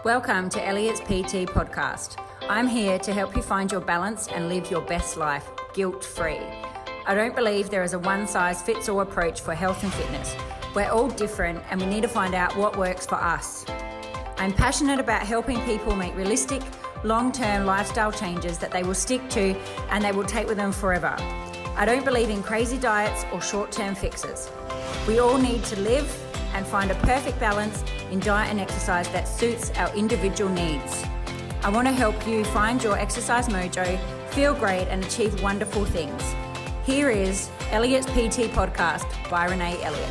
Welcome to Elliot's PT podcast. I'm here to help you find your balance and live your best life guilt-free. I don't believe there is a one-size-fits-all approach for health and fitness. We're all different and we need to find out what works for us. I'm passionate about helping people make realistic, long-term lifestyle changes that they will stick to and they will take with them forever. I don't believe in crazy diets or short-term fixes. We all need to live and find a perfect balance in diet and exercise that suits our individual needs. I want to help you find your exercise mojo, feel great and achieve wonderful things. Here is Elliot's PT podcast by Renee Elliott.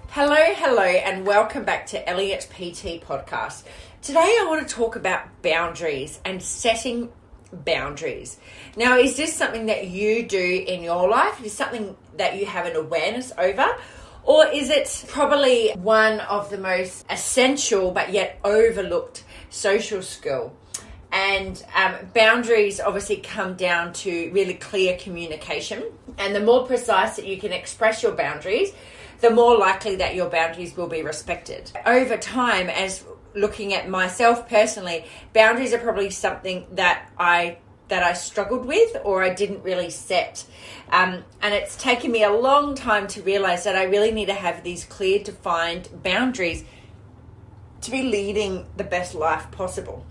Hello, and welcome back to Elliot's PT podcast. Today I want to talk about boundaries and setting boundaries. Now, is this something that you do in your life? Is it something that you have an awareness over? Or is it probably one of the most essential but yet overlooked social skill? And boundaries obviously come down to really clear communication. And the more precise that you can express your boundaries, the more likely that your boundaries will be respected. Over time, as looking at myself personally, boundaries are probably something that I struggled with or I didn't really set. And it's taken me a long time to realize that I really need to have these clear, defined boundaries to be leading the best life possible.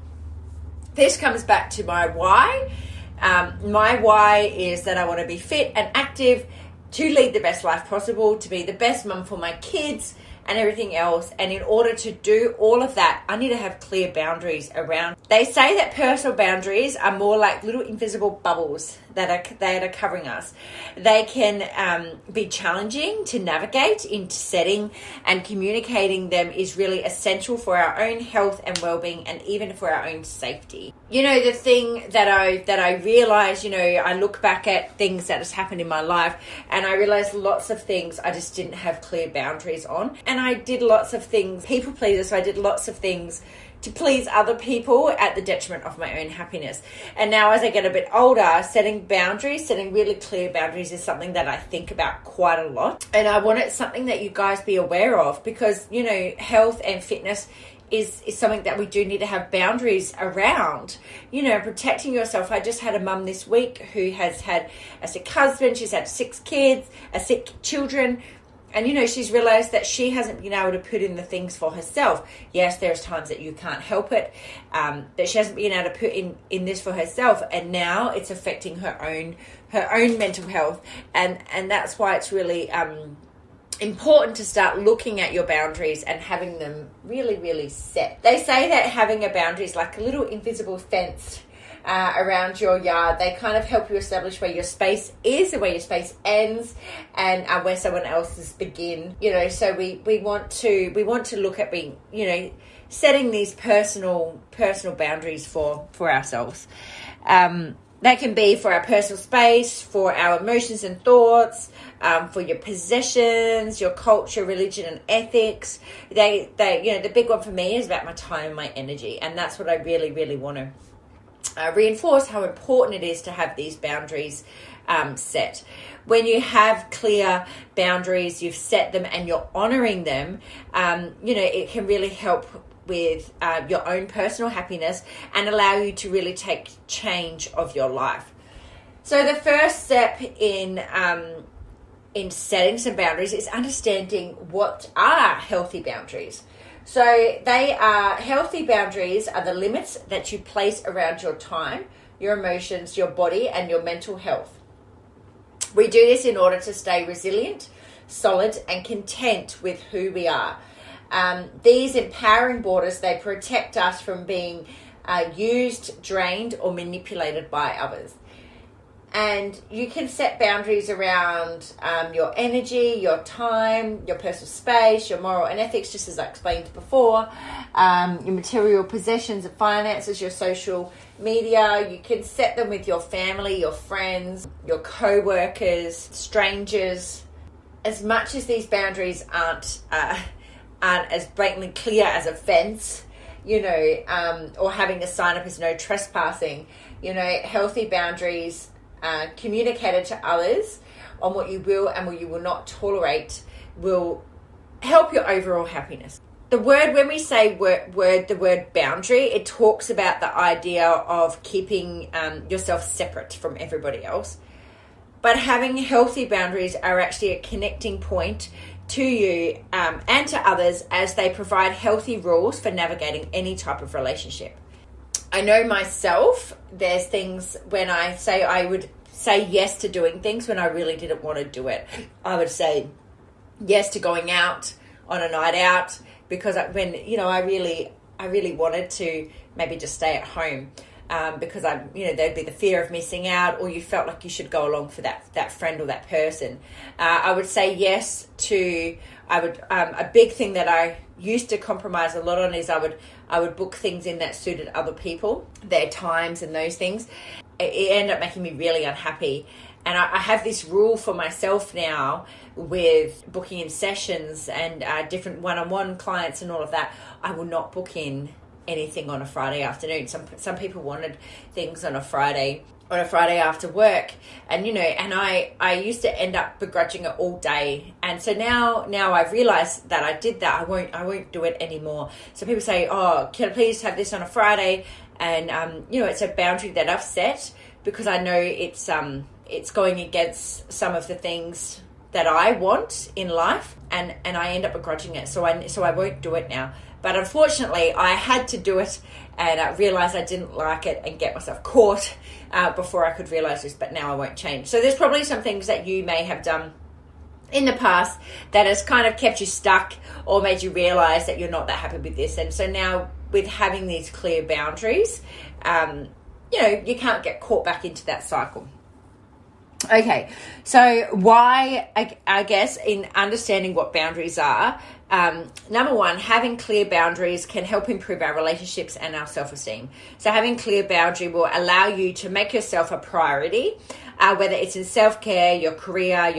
This comes back to my why. My why is that I want to be fit and active to lead the best life possible, to be the best mum for my kids and everything else. And in order to do all of that, I need to have clear boundaries around. They say that personal boundaries are more like little invisible bubbles that are covering us. They can be challenging to navigate into setting, and communicating them is really essential for our own health and well-being, and even for our own safety. You know, the thing that I realized, I look back at things that has happened in my life, and I realized lots of things I just didn't have clear boundaries on. And I did lots of things, people pleaser, so I did lots of things to please other people at the detriment of my own happiness. And now as I get a bit older, setting really clear boundaries is something that I think about quite a lot. And I want it something that you guys be aware of, because, health and fitness is something that we do need to have boundaries around, protecting yourself. I just had a mum this week who has had a sick husband, she's had 6 kids, sick children, and, she's realized that she hasn't been able to put in the things for herself. Yes, there's times that you can't help it, that she hasn't been able to put in this for herself. And now it's affecting her own mental health. And that's why it's really important to start looking at your boundaries and having them really, really set. They say that having a boundary is like a little invisible fence around your yard. They kind of help you establish where your space is and where your space ends, and where someone else's begin. So we want to look at being, setting these personal boundaries for ourselves. That can be for our personal space, for our emotions and thoughts, for your possessions, your culture, religion, and ethics. They the big one for me is about my time and my energy, and that's what I really, really want to reinforce, how important it is to have these boundaries set. When you have clear boundaries, you've set them and you're honoring them, it can really help with your own personal happiness and allow you to really take change of your life. So the first step in setting some boundaries is understanding what are healthy boundaries. So healthy boundaries are the limits that you place around your time, your emotions, your body, and your mental health. We do this in order to stay resilient, solid, and content with who we are. These empowering borders, they protect us from being used, drained, or manipulated by others. And you can set boundaries around your energy, your time, your personal space, your moral and ethics, just as I explained before, your material possessions and finances, your social media. You can set them with your family, your friends, your co-workers, strangers. As much as these boundaries aren't as blatantly clear as a fence, or having a sign up as no trespassing, healthy boundaries communicated to others on what you will and what you will not tolerate will help your overall happiness. The word, when we say the word boundary, it talks about the idea of keeping yourself separate from everybody else. But having healthy boundaries are actually a connecting point to you and to others, as they provide healthy rules for navigating any type of relationship. I know myself, there's things when I would say yes to doing things when I really didn't want to do it. I would say yes to going out on a night out because I really wanted to maybe just stay at home. Because there'd be the fear of missing out, or you felt like you should go along for that friend or that person. I would say yes to. A big thing that I used to compromise a lot on is I would book things in that suited other people, their times and those things. It ended up making me really unhappy. And I have this rule for myself now with booking in sessions and different one-on-one clients and all of that. I will not book in anything on a Friday afternoon. Some people wanted things on a Friday after work, and I used to end up begrudging it all day. And so now I've realized that I did that. I won't do it anymore. So people say, oh, can I please have this on a Friday? And it's a boundary that I've set because I know it's going against some of the things that I want in life, and I end up begrudging it. So I won't do it now. But unfortunately, I had to do it, and I realised I didn't like it and get myself caught before I could realise this, but now I won't change. So there's probably some things that you may have done in the past that has kind of kept you stuck or made you realise that you're not that happy with this. And so now with having these clear boundaries, you can't get caught back into that cycle. Okay, so why, I guess, in understanding what boundaries are, number one, having clear boundaries can help improve our relationships and our self-esteem. So having clear boundary will allow you to make yourself a priority, whether it's in self-care, your career,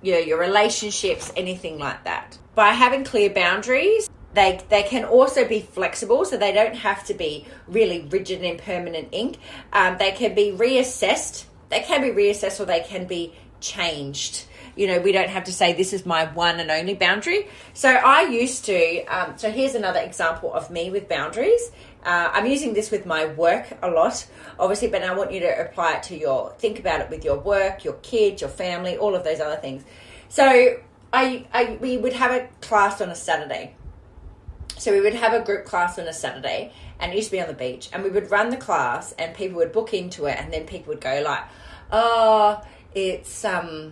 your relationships, anything like that. By having clear boundaries, they can also be flexible, so they don't have to be really rigid and permanent ink. They can be reassessed. They can be reassessed, or they can be changed. We don't have to say this is my one and only boundary. So I used to, so here's another example of me with boundaries. I'm using this with my work a lot, obviously, but I want you to apply it to think about it with your work, your kids, your family, all of those other things. So we would have a class on a Saturday. So we would have a group class on a Saturday, and it used to be on the beach, and we would run the class and people would book into it, and then people would go like, oh, it's, I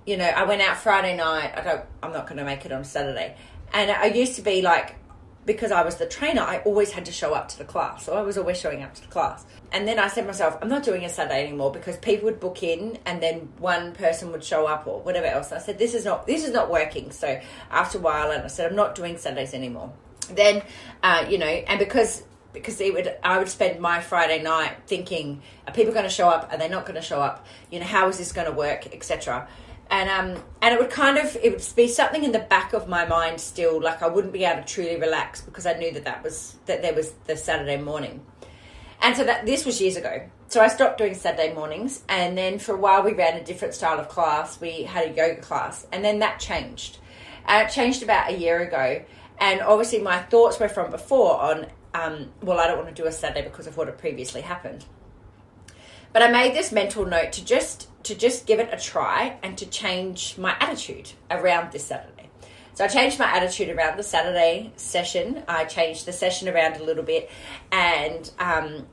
went out Friday night. I'm not going to make it on Saturday. And I used to be like, because I was the trainer, I always had to show up to the class. So I was always showing up to the class. And then I said to myself, I'm not doing a Saturday anymore, because people would book in and then one person would show up or whatever else. And I said, this is not working. So after a while, and I said, I'm not doing Saturdays anymore. Then, and because I would spend my Friday night thinking, are people going to show up? Are they not going to show up? How is this going to work, etc. And it would be something in the back of my mind still, like I wouldn't be able to truly relax because I knew that there was the Saturday morning. And so this was years ago. So I stopped doing Saturday mornings, and then for a while we ran a different style of class. We had a yoga class, and then that changed. It changed about a year ago. And obviously my thoughts were from before on, I don't want to do a Saturday because of what had previously happened. But I made this mental note to just give it a try and to change my attitude around this Saturday. So I changed my attitude around the Saturday session. I changed the session around a little bit, and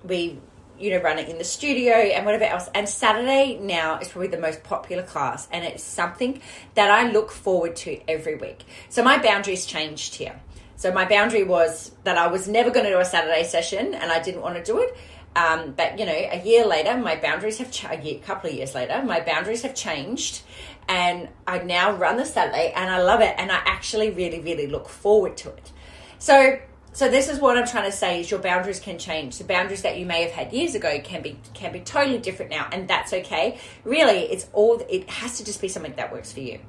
we run it in the studio and whatever else. And Saturday now is probably the most popular class, and it's something that I look forward to every week. So my boundaries changed here. So my boundary was that I was never going to do a Saturday session, and I didn't want to do it. But a year later, my boundaries have a couple of years later, my boundaries have changed, and I now run the Saturday, and I love it, and I actually really, really look forward to it. So this is what I'm trying to say is your boundaries can change. The boundaries that you may have had years ago can be totally different now, and that's okay. Really, it has to just be something that works for you.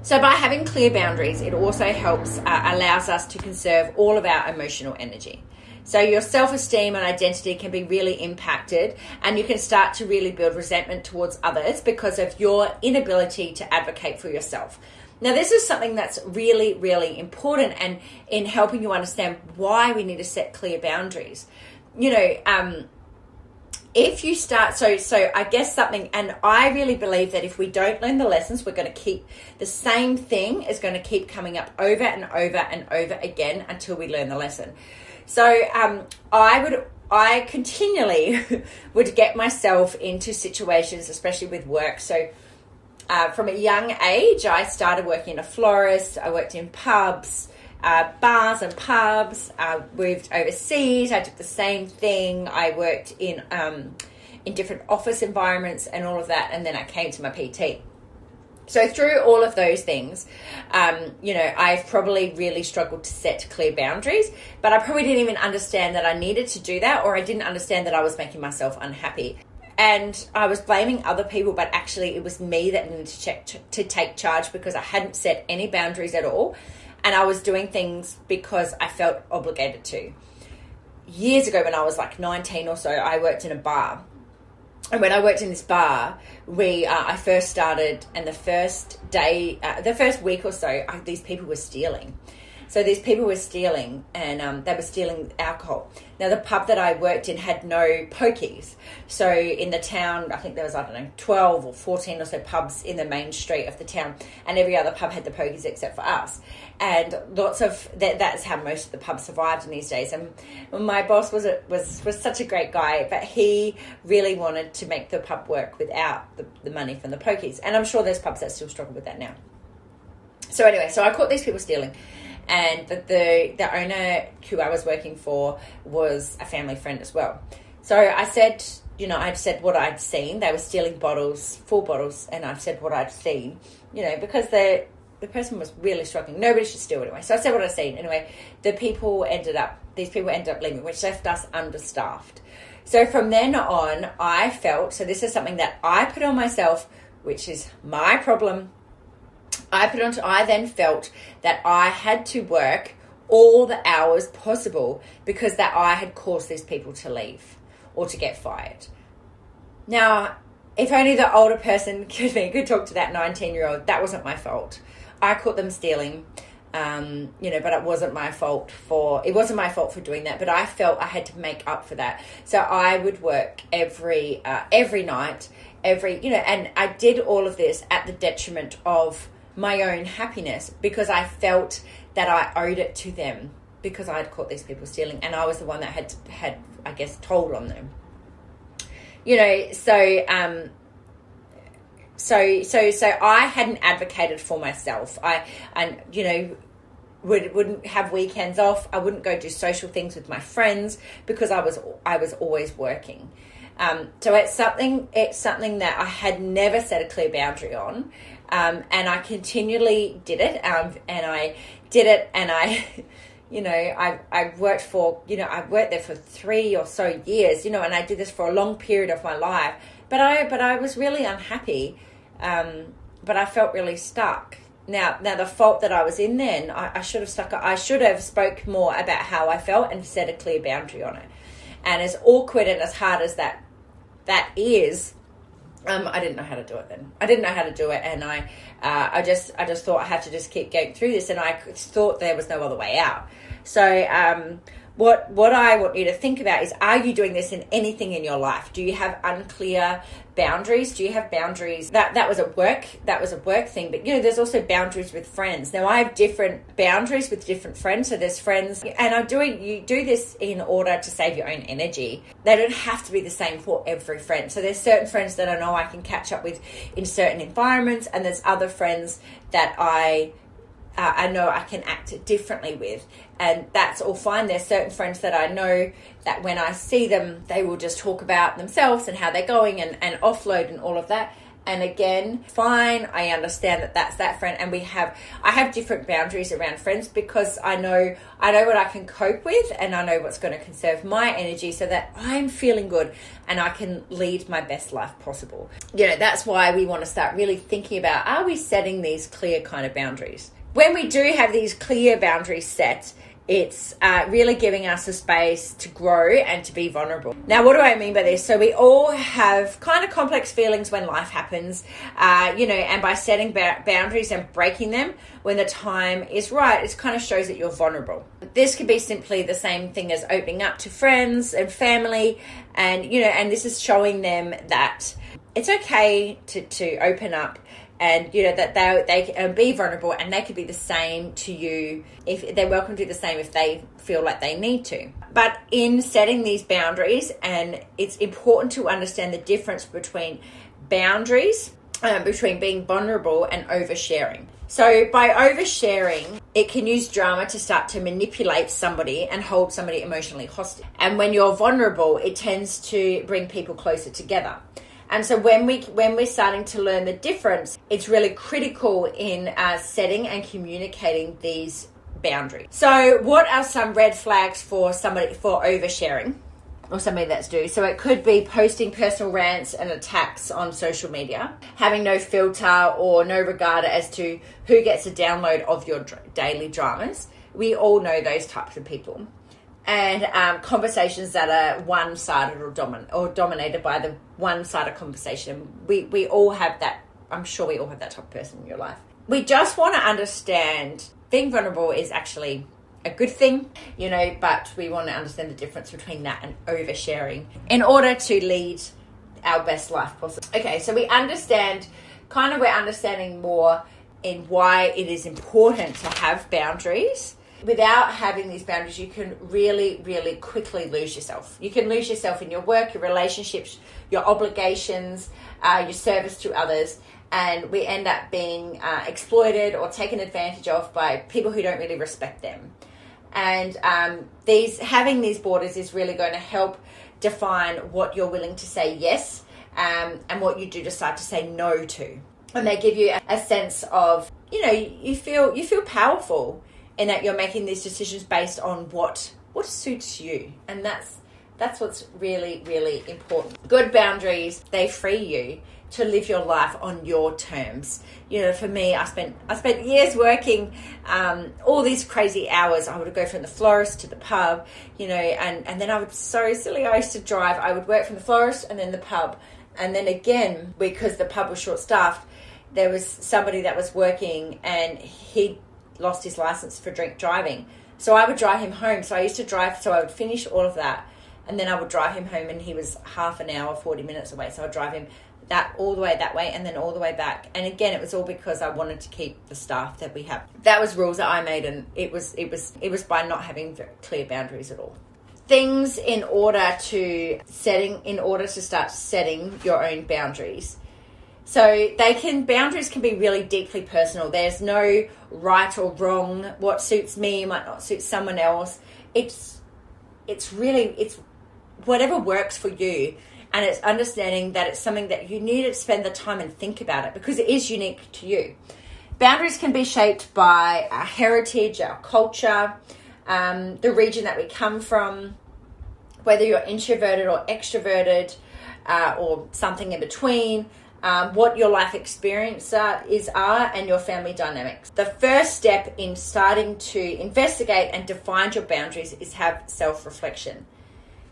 So by having clear boundaries, it also helps, allows us to conserve all of our emotional energy. So your self-esteem and identity can be really impacted, and you can start to really build resentment towards others because of your inability to advocate for yourself. Now, this is something that's really, really important, and in helping you understand why we need to set clear boundaries. If you start, so I guess something, and I really believe that if we don't learn the lessons, we're going to keep the same thing is going to keep coming up over and over and over again until we learn the lesson. So I continually would get myself into situations, especially with work. So from a young age, I started working in a florist. I worked in pubs, bars and pubs. Moved overseas. I did the same thing. I worked in different office environments and all of that. And then I came to my PT. So through all of those things, I've probably really struggled to set clear boundaries, but I probably didn't even understand that I needed to do that, or I didn't understand that I was making myself unhappy. And I was blaming other people, but actually it was me that needed to take charge because I hadn't set any boundaries at all. And I was doing things because I felt obligated to. Years ago, when I was like 19 or so, I worked in a bar. And when I worked in this bar, I first started, and the first week or so, these people were stealing. So these people were stealing, and they were stealing alcohol. Now, the pub that I worked in had no pokies. So in the town, I think there was, 12 or 14 or so pubs in the main street of the town, and every other pub had the pokies except for us. And that's how most of the pubs survived in these days. And my boss was such a great guy, but he really wanted to make the pub work without the money from the pokies. And I'm sure there's pubs that still struggle with that now. So anyway, so I caught these people stealing. And the owner who I was working for was a family friend as well. So I said, I'd said what I'd seen. They were stealing full bottles, and I'd said what I'd seen, because the person was really struggling. Nobody should steal anyway. So I said what I'd seen. Anyway, these people ended up leaving, which left us understaffed. So from then on, I felt, so this is something that I put on myself, which is my problem. I then felt that I had to work all the hours possible because that I had caused these people to leave or to get fired. Now, if only the older person could talk to that 19-year-old, that wasn't my fault. I caught them stealing, but it wasn't my fault for doing that. But I felt I had to make up for that. So I would work every night, and I did all of this at the detriment of my own happiness because I felt that I owed it to them because I had caught these people stealing, and I was the one that had I guess told on them. So I hadn't advocated for myself. Wouldn't have weekends off. I wouldn't go do social things with my friends because I was always working. So it's something that I had never set a clear boundary on. And I continually did it, and I worked there for 3 or so years, and I did this for a long period of my life, but I was really unhappy, but I felt really stuck. Now the fault that I was in then, I should have spoke more about how I felt and set a clear boundary on it. And as awkward and as hard as that is, I didn't know how to do it then. I didn't know how to do it, and I just thought I had to just keep going through this, and I thought there was no other way out. So what I want you to think about is, are you doing this in anything in your life? Do you have unclear boundaries? Do you have boundaries? That was a work thing, but there's also boundaries with friends. Now I have different boundaries with different friends. So there's friends, and you do this in order to save your own energy. They don't have to be the same for every friend. So there's certain friends that I know I can catch up with in certain environments, and there's other friends that I know I can act differently with, and that's all fine. There's certain friends that I know that when I see them, they will just talk about themselves and how they're going and offload and all of that. And again, fine, I understand that that's that friend, and I have different boundaries around friends because I know what I can cope with, and I know what's going to conserve my energy so that I'm feeling good and I can lead my best life possible. That's why we want to start really thinking about, are we setting these clear kind of boundaries? When we do have these clear boundaries set, It's really giving us a space to grow and to be vulnerable. Now, what do I mean by this? So we all have kind of complex feelings when life happens, and by setting boundaries and breaking them when the time is right, it kind of shows that you're vulnerable. This could be simply the same thing as opening up to friends and family, and this is showing them that it's okay to open up, and that they can be vulnerable, and they could be the same to you. If they're welcome to do the same if they feel like they need to. But in setting these boundaries, and it's important to understand the difference between boundaries, between being vulnerable and oversharing. So by oversharing, it can use drama to start to manipulate somebody and hold somebody emotionally hostage. And when you're vulnerable, it tends to bring people closer together. And so when we're starting to learn the difference, it's really critical in setting and communicating these boundaries. So what are some red flags for somebody for oversharing, or somebody that's due? So it could be posting personal rants and attacks on social media, having no filter or no regard as to who gets a download of your daily dramas. We all know those types of people. And conversations that are one-sided or dominated by the one-sided conversation. We all have that. I'm sure we all have that type of person in your life. We just want to understand being vulnerable is actually a good thing, but we want to understand the difference between that and oversharing in order to lead our best life possible. Okay, so we're understanding more in why it is important to have boundaries. Without having these boundaries, you can really, really quickly lose yourself. You can lose yourself in your work, your relationships, your obligations, your service to others, and we end up being exploited or taken advantage of by people who don't really respect them. And having these borders is really going to help define what you're willing to say yes, and what you do decide to say no to. And they give you a sense of, you feel powerful, in that you're making these decisions based on what suits you. And that's what's really, really important. Good boundaries, they free you to live your life on your terms. For me, I spent years working all these crazy hours. I would go from the florist to the pub, and then I would, so silly, I used to drive. I would work from the florist and then the pub. And then again, because the pub was short-staffed, there was somebody that was working and he lost his license for drink driving. So I would drive him home. So I used to drive, so I would finish all of that, and then I would drive him home, and he was half an hour, 40 minutes away. So I'd drive him that all the way that way and then all the way back. And again, it was all because I wanted to keep the staff that we have. That was rules that I made, and it was by not having clear boundaries at all. Things in order to start setting your own boundaries. So boundaries can be really deeply personal. There's no right or wrong. What suits me might not suit someone else. It's whatever works for you. And it's understanding that it's something that you need to spend the time and think about it, because it is unique to you. Boundaries can be shaped by our heritage, our culture, the region that we come from, whether you're introverted or extroverted, or something in between. What your life experience are and your family dynamics. The first step in starting to investigate and define your boundaries is have self-reflection.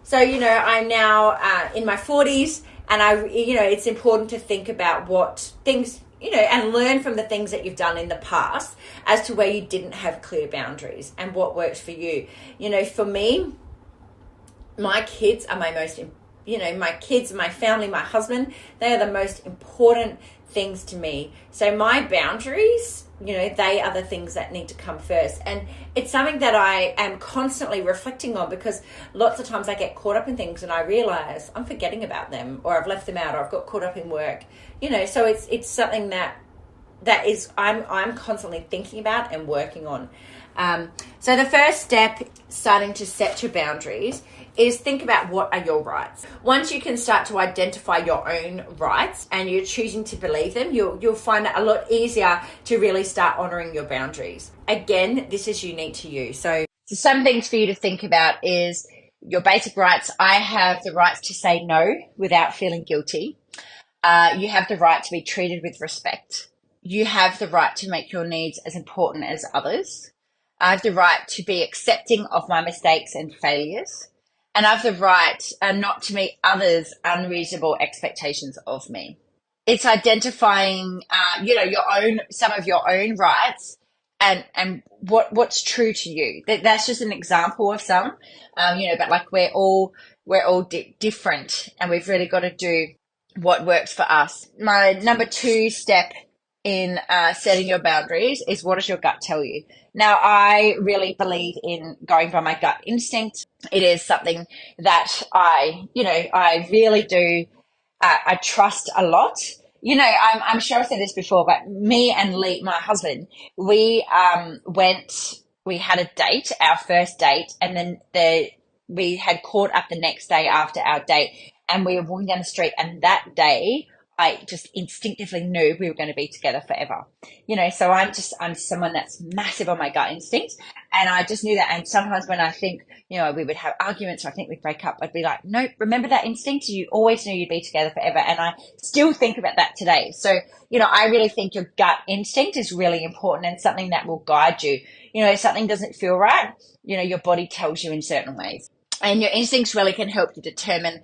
So, I'm now in my 40s, and it's important to think about what things, and learn from the things that you've done in the past as to where you didn't have clear boundaries and what works for you. For me, my kids are my most important. My kids, my family, my husband, they are the most important things to me. So my boundaries, they are the things that need to come first. And it's something that I am constantly reflecting on, because lots of times I get caught up in things and I realize I'm forgetting about them, or I've left them out, or I've got caught up in work. So it's something that is I'm constantly thinking about and working on. So the first step, starting to set your boundaries, is think about what are your rights. Once you can start to identify your own rights and you're choosing to believe them, you'll find it a lot easier to really start honoring your boundaries. Again, this is unique to you. So some things for you to think about is your basic rights. I have the rights to say no without feeling guilty. You have the right to be treated with respect. You have the right to make your needs as important as others. I have the right to be accepting of my mistakes and failures. And I have the right not to meet others' unreasonable expectations of me. It's identifying, some of your own rights and what's true to you. That's just an example of some, but like we're all different, and we've really got to do what works for us. My number two step in setting your boundaries is, what does your gut tell you? Now, I really believe in going by my gut instinct. It is something that I really do. I trust a lot. I'm sure I've said this before, but me and Lee, my husband, we we had a date, our first date, and then we had caught up the next day after our date, and we were walking down the street, and that day I just instinctively knew we were going to be together forever. So I'm someone that's massive on my gut instinct, and I just knew that. And sometimes when I think, we would have arguments, or I think we'd break up, I'd be like, nope, remember that instinct? You always knew you'd be together forever. And I still think about that today. So, I really think your gut instinct is really important, and something that will guide you. If something doesn't feel right, your body tells you in certain ways. And your instincts really can help you determine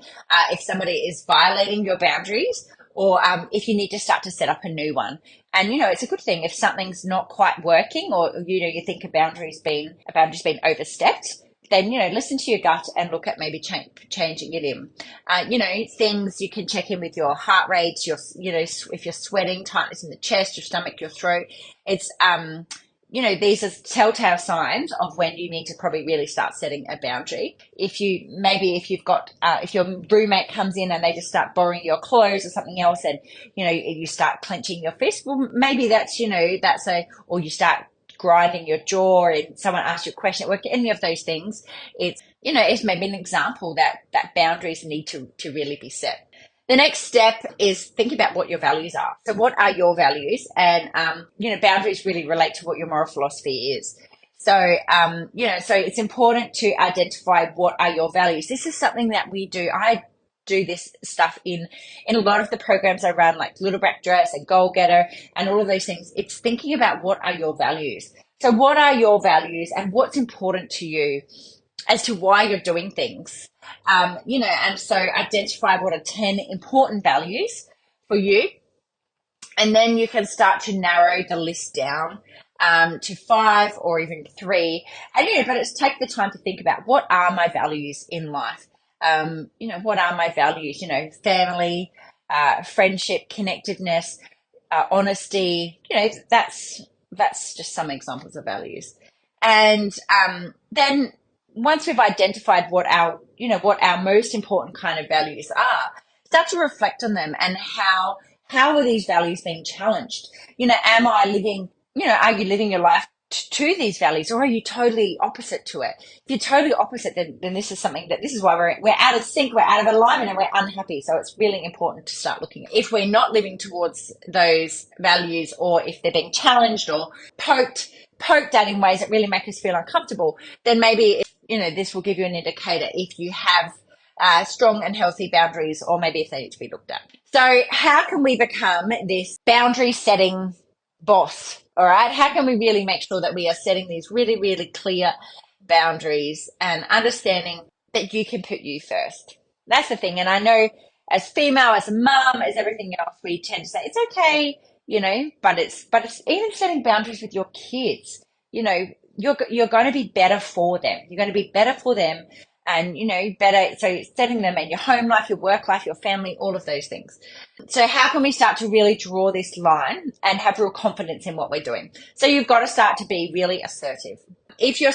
if somebody is violating your boundaries, or if you need to start to set up a new one. And, it's a good thing if something's not quite working, or, you think a boundary's been overstepped, then, listen to your gut and look at maybe changing it in. Things you can check in with: your heart rate, if you're sweating, tightness in the chest, your stomach, your throat. It's, these are telltale signs of when you need to probably really start setting a boundary. If your roommate comes in and they just start borrowing your clothes or something else, and, you start clenching your fist, well, maybe or you start grinding your jaw and someone asks you a question at work, any of those things, it's maybe an example that boundaries need to really be set. The next step is think about what your values are. So what are your values? And, boundaries really relate to what your moral philosophy is. So, so it's important to identify what are your values. This is something that we do. I do this stuff in a lot of the programs I run, like Little Black Dress and Goal Getter and all of those things. It's thinking about what are your values. So what are your values and what's important to you as to why you're doing things? And so identify what are 10 important values for you. And then you can start to narrow the list down to 5 or even 3. And, but it's take the time to think about, what are my values in life? What are my values? Family, friendship, connectedness, honesty, that's just some examples of values. And then once we've identified what our most important kind of values are, start to reflect on them and how are these values being challenged? Am I living, are you living your life to these values, or are you totally opposite to it? If you're totally opposite, then this is why we're out of sync, we're out of alignment, and we're unhappy. So it's really important to start looking at if we're not living towards those values, or if they're being challenged or poked at in ways that really make us feel uncomfortable. Then maybe this will give you an indicator if you have strong and healthy boundaries, or maybe if they need to be looked at. So how can we become this boundary setting boss? All right. How can we really make sure that we are setting these really, really clear boundaries and understanding that you can put you first? That's the thing. And I know as female, as a mum, as everything else, we tend to say it's okay, but it's even setting boundaries with your kids. You're going to be better for them. You're going to be better for them. And, better. So setting them in your home life, your work life, your family, all of those things. So how can we start to really draw this line and have real confidence in what we're doing? So you've got to start to be really assertive. If you're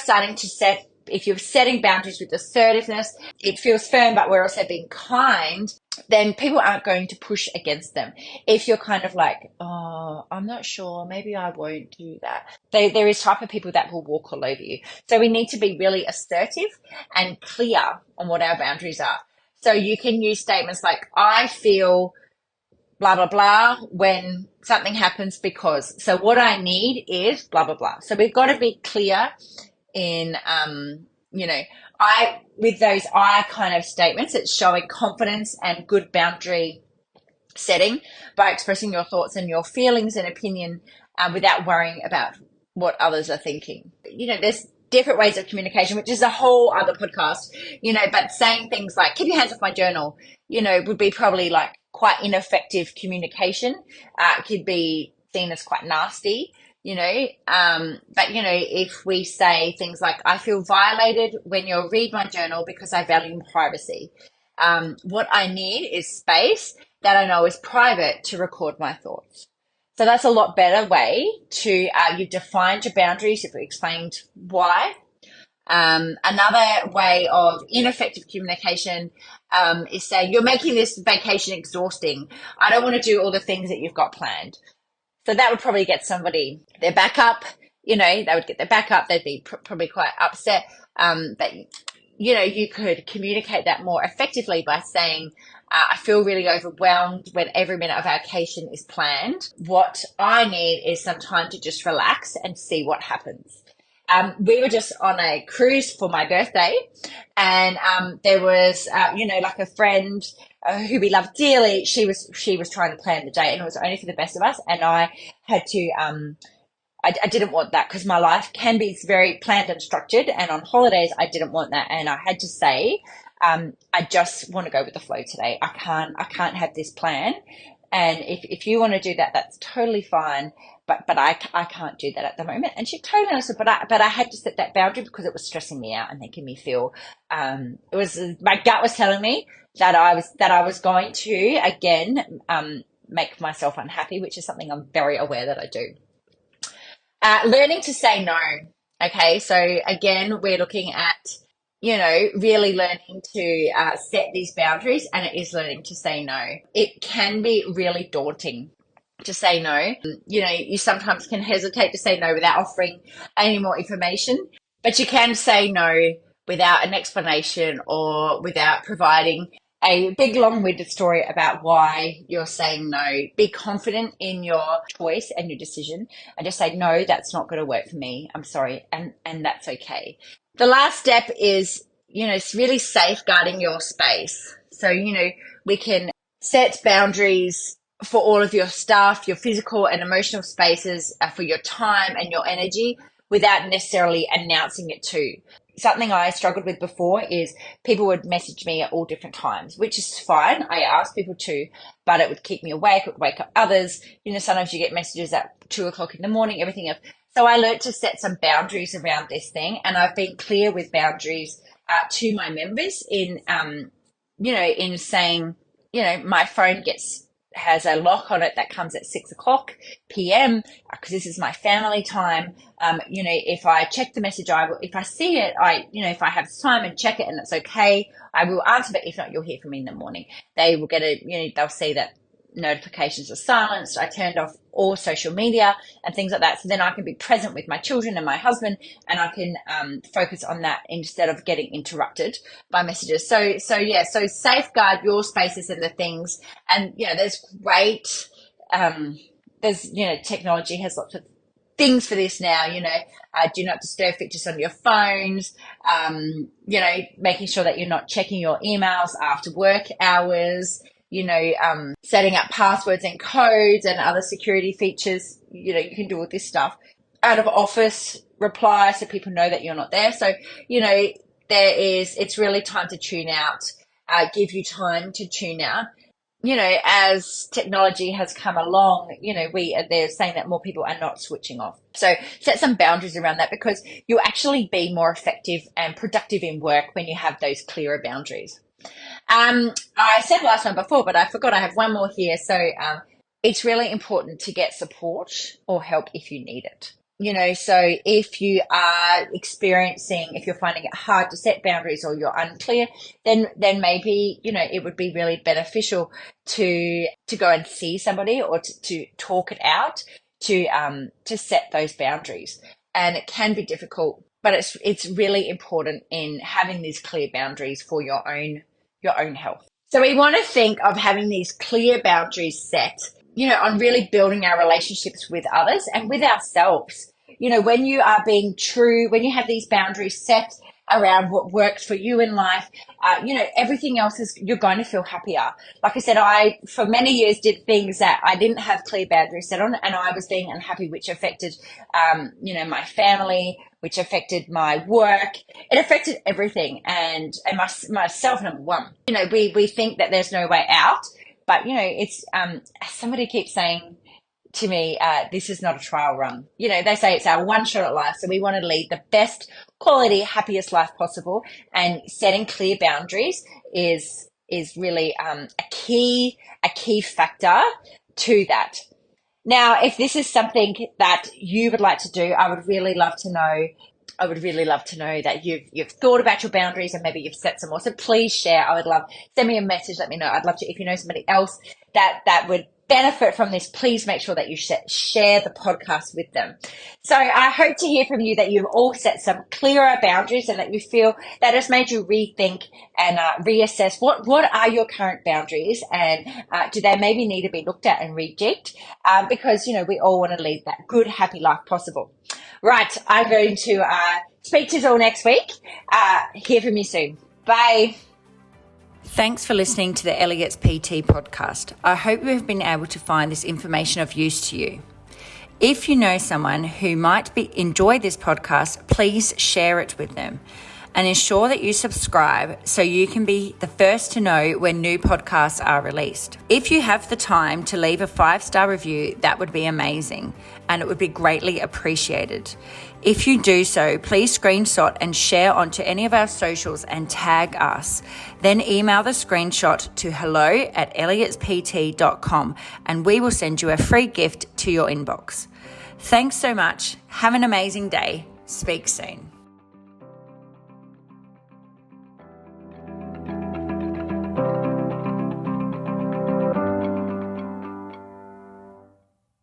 setting boundaries with assertiveness, it feels firm, but we're also being kind, then people aren't going to push against them. If you're kind of like, oh, I'm not sure, maybe I won't do that, there is type of people that will walk all over you. So we need to be really assertive and clear on what our boundaries are. So you can use statements like, I feel blah, blah, blah when something happens because. So what I need is blah, blah, blah. So we've got to be clear in, with those I kind of statements. It's showing confidence and good boundary setting by expressing your thoughts and your feelings and opinion without worrying about what others are thinking. There's different ways of communication, which is a whole other podcast, but saying things like, keep your hands off my journal, would be probably like quite ineffective communication. Could be seen as quite nasty, but if we say things like, I feel violated when you read my journal because I value privacy. What I need is space that I know is private to record my thoughts. So that's a lot better way to, you've defined your boundaries, you've explained why. Another way of ineffective communication is saying, you're making this vacation exhausting. I don't want to do all the things that you've got planned. So that would probably get somebody their back up, they would get their back up. They'd be probably quite upset. But, you could communicate that more effectively by saying, I feel really overwhelmed when every minute of our vacation is planned. What I need is some time to just relax and see what happens. We were just on a cruise for my birthday, and there was, like a friend who we love dearly. She was trying to plan the day, and it was only for the best of us. And I had to, I didn't want that, because my life can be very planned and structured, and on holidays I didn't want that. And I had to say, I just want to go with the flow today. I can't have this plan. And if you want to do that, that's totally fine. But I can't do that at the moment. And she totally understood, but I had to set that boundary because it was stressing me out and making me feel, my gut was telling me that I was going to, again, make myself unhappy, which is something I'm very aware that I do. Learning to say no. Okay. So again, we're looking at, really learning to set these boundaries, and it is learning to say no. It can be really daunting to say no. You sometimes can hesitate to say no without offering any more information, but you can say no without an explanation or without providing a big long-winded story about why you're saying no. Be confident in your choice and your decision, and just say, no, that's not going to work for me. I'm sorry. And that's okay. The last step is, it's really safeguarding your space. So, we can set boundaries for all of your stuff, your physical and emotional spaces, for your time and your energy, without necessarily announcing it too. Something I struggled with before is people would message me at all different times, which is fine. I asked people to, but it would keep me awake. It would wake up others. Sometimes you get messages at 2:00 in the morning, everything else. So I learned to set some boundaries around this thing, and I've been clear with boundaries to my members in, in saying, my phone has a lock on it that comes at 6:00 p.m. because this is my family time. If I check the message, if I see it, if I have time and check it and it's okay, I will answer. But if not, you'll hear from me in the morning. They will get they'll see that notifications are silenced. I turned off all social media and things like that. So then I can be present with my children and my husband, and I can focus on that instead of getting interrupted by messages. So safeguard your spaces and the things. And, there's great, technology has lots of things for this now, do not disturb features on your phones, making sure that you're not checking your emails after work hours, setting up passwords and codes and other security features. You can do all this stuff. Out of office reply, so people know that you're not there. So, it's really time to tune out, give you time to tune out. As technology has come along, they're saying that more people are not switching off. So set some boundaries around that, because you'll actually be more effective and productive in work when you have those clearer boundaries. I said last one before, but I forgot I have one more here. So it's really important to get support or help if you need it. So if you are if you're finding it hard to set boundaries or you're unclear, then maybe, it would be really beneficial to go and see somebody, or to talk it out, to set those boundaries. And it can be difficult, but it's really important in having these clear boundaries for your own health. So we want to think of having these clear boundaries set, on really building our relationships with others and with ourselves. When you are being true, when you have these boundaries set, around what works for you in life. Everything else is, you're going to feel happier. Like I said, I, for many years, did things that I didn't have clear boundaries set on, and I was being unhappy, which affected, my family, which affected my work. It affected everything, and myself, number one. We think that there's no way out, but, it's, somebody keeps saying to me, this is not a trial run. They say it's our one shot at life. So we want to lead the best quality, happiest life possible. And setting clear boundaries is really a key factor to that. Now, if this is something that you would like to do, I would really love to know that you've thought about your boundaries and maybe you've set some more. So please share. I would love, send me a message. Let me know. I'd love to, if you know somebody else that would benefit from this, please make sure that you share the podcast with them. So I hope to hear from you that you've all set some clearer boundaries and that you feel that has made you rethink and reassess what are your current boundaries, and do they maybe need to be looked at and rejigged, because we all want to lead that good, happy life possible. Right, I'm going to speak to you all next week. Hear from you soon. Bye. Thanks for listening to the Elliot's PT podcast. I hope you have been able to find this information of use to you. If you know someone who might enjoy this podcast, please share it with them and ensure that you subscribe so you can be the first to know when new podcasts are released. If you have the time to leave a 5-star review, that would be amazing and it would be greatly appreciated. If you do so, please screenshot and share onto any of our socials and tag us. Then email the screenshot to hello@elliotspt.com and we will send you a free gift to your inbox. Thanks so much. Have an amazing day. Speak soon.